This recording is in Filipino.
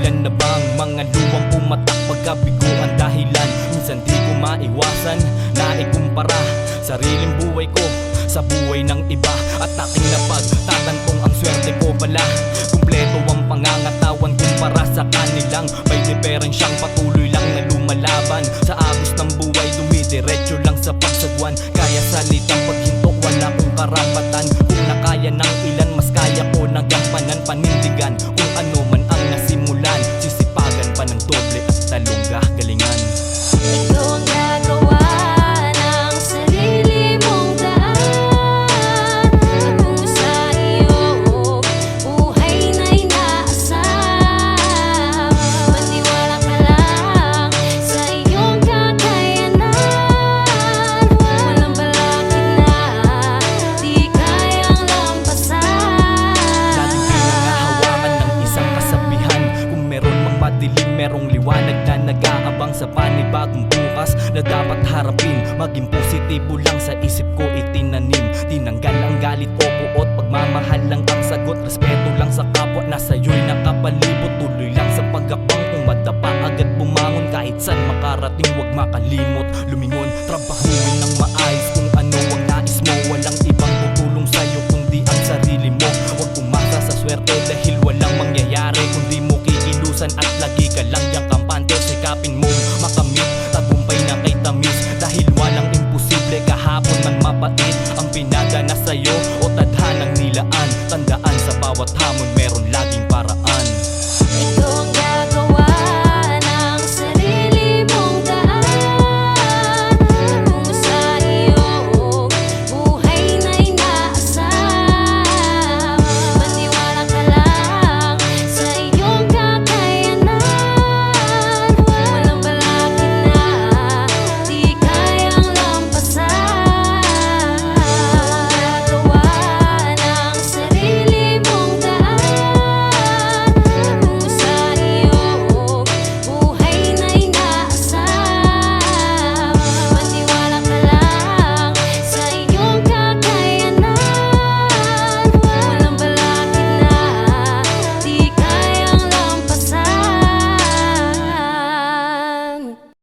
Ilan na bang mga luwang pumatak pagkabigo ang dahilan? Minsan di ko maiwasan na ikumpara sariling buhay ko sa buhay ng iba, at aking napagtatantong ang swerte ko pala kumpleto ang pangangatawan kumpara sa kanilang may diferensyang patuloy lang na lumalaban sa agos ng buhay, dumidiretso lang sa pagsagwan. Kaya salitang paghinto wala kong karapatan. Kung nakaya ng ilan, mas kaya ko ng gampanan. Panindigan kung ano man ang nasimulan, sisipagan pa ng doble at talong gagalingan. Ikaw ang gagawa ng sarili mong daan. Patungo sa iyo, buhay na inaasam. Maniwala ka lang sa iyong kakayanan. Walang balakid na di kayang lampasan. Laging pinangahawakan ng isang kasabihan, kung meron mang madilim, merong liwanag na nag-aabang sa panibagong bukas na dapat harapin. Maging positibo lang sa isip ko itinanim. Tinanggal ang galit o puot, pagmamahal lang ang sagot. Respeto lang sa kapwa na sa'yo'y nakapalibot. Tuloy lang sa pagakbang, kung madapa agad bumangon. Kahit saan makarating, huwag makalimot